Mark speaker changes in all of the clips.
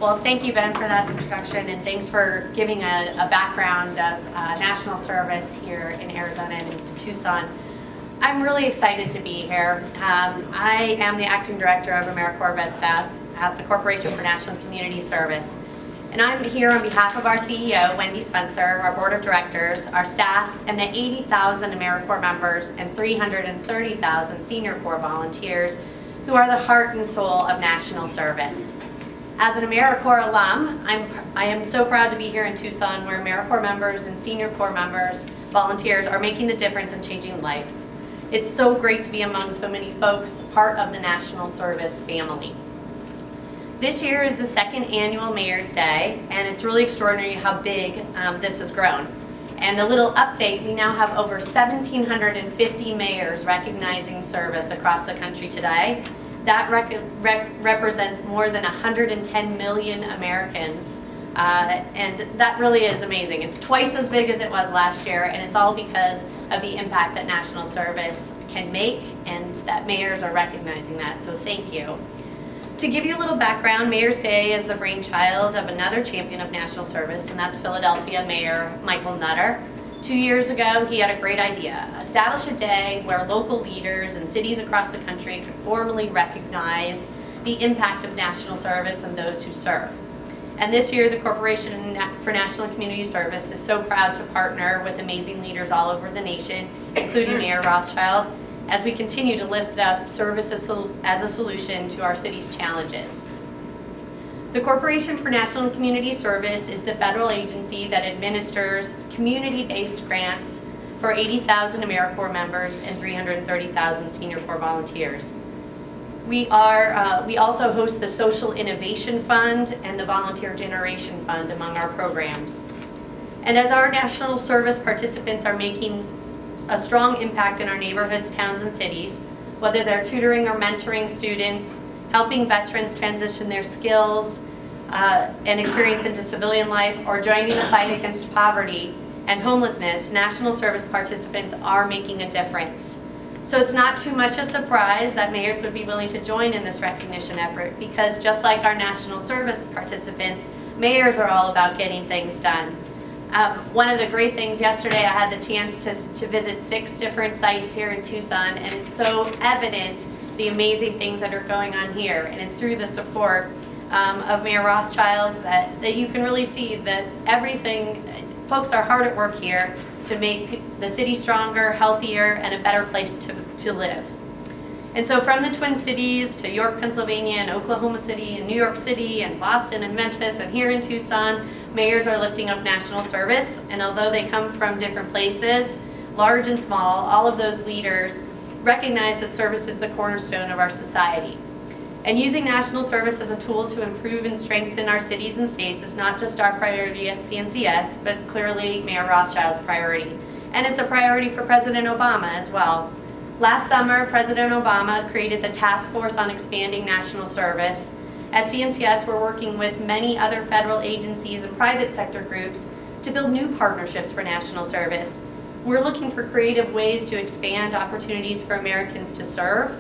Speaker 1: Well, thank you, Ben, for that introduction, and thanks for giving a background of national service here in Arizona and in Tucson. I'm really excited to be here. I am the Acting Director of AmeriCorps VISTA at the Corporation for National Community Service. And I'm here on behalf of our CEO, Wendy Spencer, our Board of Directors, our staff, and the 80,000 AmeriCorps members and 330,000 Senior Corps volunteers who are the heart and soul of national service. As an AmeriCorps alum, I am so proud to be here in Tucson, where AmeriCorps members and Senior Corps members, volunteers, are making the difference in changing lives. It's so great to be among so many folks, part of the national service family. This year is the second annual Mayor's Day, and it's really extraordinary how big this has grown. And a little update, we now have over 1,750 mayors recognizing service across the country today. That represents more than 110 million Americans, and that really is amazing. It's twice as big as it was last year, and it's all because of the impact that national service can make, and that mayors are recognizing that, so thank you. To give you a little background, Mayor's Day is the brainchild of another champion of national service, and that's Philadelphia Mayor Michael Nutter. 2 years ago, he had a great idea: establish a day where local leaders and cities across the country could formally recognize the impact of national service and those who serve. And this year, the Corporation for National and Community Service is so proud to partner with amazing leaders all over the nation, including Mayor Rothschild, as we continue to lift up service as a solution to our city's challenges. The Corporation for National and Community Service is the federal agency that administers community-based grants for 80,000 AmeriCorps members and 330,000 Senior Corps volunteers. We also host the Social Innovation Fund and the Volunteer Generation Fund among our programs. And as our national service participants are making a strong impact in our neighborhoods, towns, and cities, whether they're tutoring or mentoring students, helping veterans transition their skills and experience into civilian life, or joining the fight against poverty and homelessness, national service participants are making a difference. So it's not too much a surprise that mayors would be willing to join in this recognition effort, because just like our national service participants, mayors are all about getting things done. One of the great things yesterday, I had the chance to visit 6 different sites here in Tucson, and it's so evident the amazing things that are going on here, and it's through the support of Mayor Rothschild that you can really see that folks are hard at work here to make the city stronger, healthier, and a better place to live. And so from the Twin Cities to York, Pennsylvania, and Oklahoma City, and New York City, and Boston, and Memphis, and here in Tucson, mayors are lifting up national service. And although they come from different places, large and small, all of those leaders recognize that service is the cornerstone of our society. And using national service as a tool to improve and strengthen our cities and states is not just our priority at CNCS, but clearly Mayor Rothschild's priority. And it's a priority for President Obama as well. Last summer, President Obama created the Task Force on Expanding National Service. At CNCS, we're working with many other federal agencies and private sector groups to build new partnerships for national service. We're looking for creative ways to expand opportunities for Americans to serve.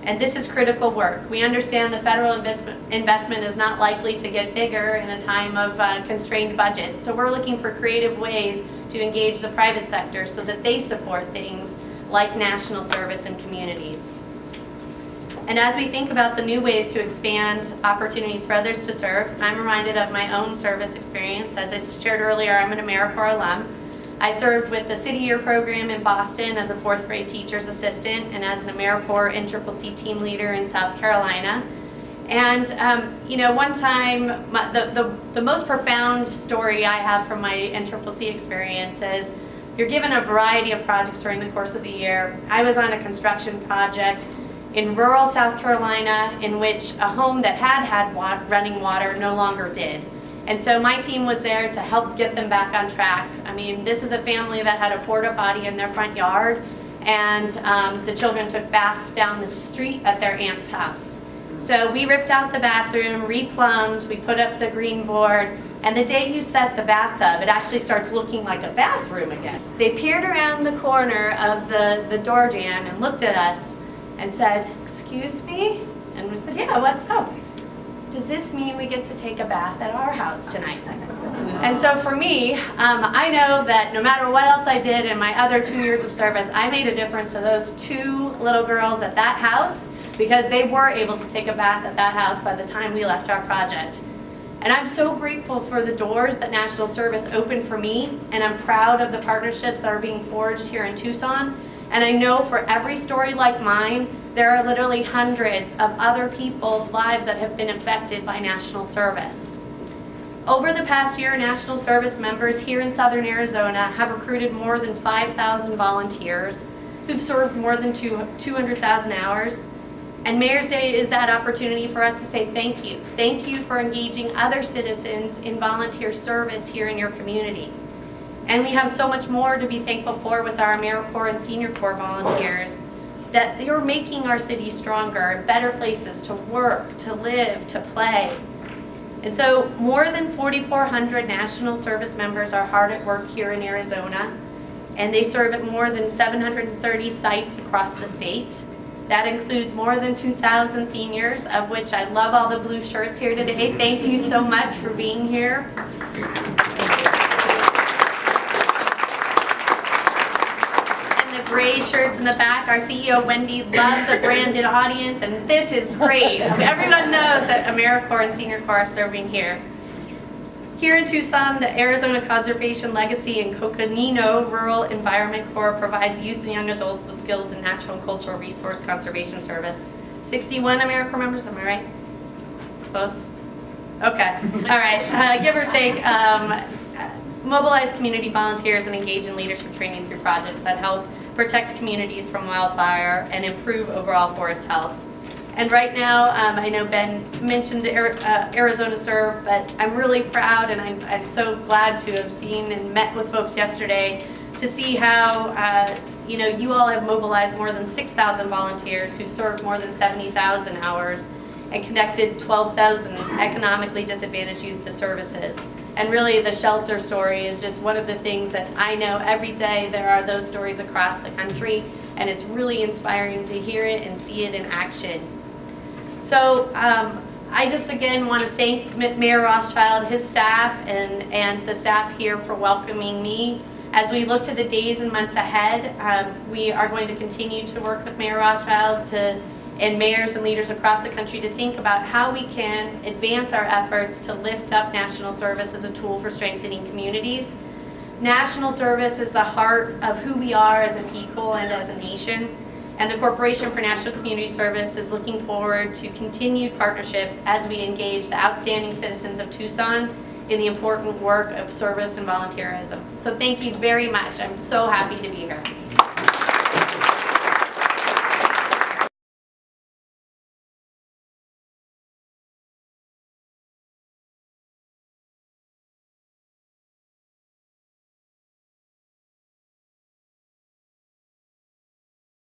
Speaker 1: And this is critical work. We understand the federal investment is not likely to get bigger in a time of constrained budgets. So we're looking for creative ways to engage the private sector so that they support things like national service in communities. And as we think about the new ways to expand opportunities for others to serve, I'm reminded of my own service experience. As I shared earlier, I'm an AmeriCorps alum. I served with the City Year program in Boston as a 4th grade teacher's assistant and as an AmeriCorps NCCC team leader in South Carolina. And one time, the most profound story I have from my NCCC experience is you're given a variety of projects during the course of the year. I was on a construction project in rural South Carolina in which a home that had running water no longer did. And so my team was there to help get them back on track. I mean, this is a family that had a porta potty in their front yard, and the children took baths down the street at their aunt's house. So we ripped out the bathroom, replumbed, we put up the green board, and the day you set the bathtub, it actually starts looking like a bathroom again. They peered around the corner of the door jamb and looked at us and said, "Excuse me?" And we said, "Yeah, what's up?" does this mean we get to take a bath at our house tonight? And so for me, I know that no matter what else I did in my other 2 years of service, I made a difference to those 2 little girls at that house because they were able to take a bath at that house by the time we left our project. And I'm so grateful for the doors that National Service opened for me, and I'm proud of the partnerships that are being forged here in Tucson. And I know for every story like mine, there are literally hundreds of other people's lives that have been affected by National Service. Over the past year, National Service members here in Southern Arizona have recruited more than 5,000 volunteers who've served more than 200,000 hours. And Mayor's Day is that opportunity for us to say thank you. Thank you for engaging other citizens in volunteer service here in your community. And we have so much more to be thankful for with our AmeriCorps and Senior Corps volunteers, that you're making our city stronger and better places to work, to live, to play. And so more than 4,400 National Service members are hard at work here in Arizona, and they serve at more than 730 sites across the state. That includes more than 2,000 seniors, of which I love all the blue shirts here today. Thank you so much for being here. Gray shirts in the back. Our CEO, Wendy, loves a branded audience, and this is great. Everyone knows that AmeriCorps and Senior Corps are serving here. Here in Tucson, the Arizona Conservation Legacy and Coconino Rural Environment Corps provides youth and young adults with skills in natural and cultural resource conservation service. 61 AmeriCorps members, am I right? Close? Okay, all right, give or take. Mobilize community volunteers and engage in leadership training through projects that help protect communities from wildfire and improve overall forest health. And right now, I know Ben mentioned Arizona Serve, but I'm really proud, and I'm so glad to have seen and met with folks yesterday to see how you all have mobilized more than 6,000 volunteers who've served more than 70,000 hours and connected 12,000 economically disadvantaged youth to services. And really, the shelter story is just one of the things that I know every day there are those stories across the country, and it's really inspiring to hear it and see it in action. So I just again want to thank Mayor Rothschild, his staff, and the staff here for welcoming me. As we look to the days and months ahead, we are going to continue to work with Mayor Rothschild and mayors and leaders across the country to think about how we can advance our efforts to lift up National Service as a tool for strengthening communities. National Service is the heart of who we are as a people and as a nation, and the Corporation for National Community Service is looking forward to continued partnership as we engage the outstanding citizens of Tucson in the important work of service and volunteerism. So thank you very much. I'm so happy to be here.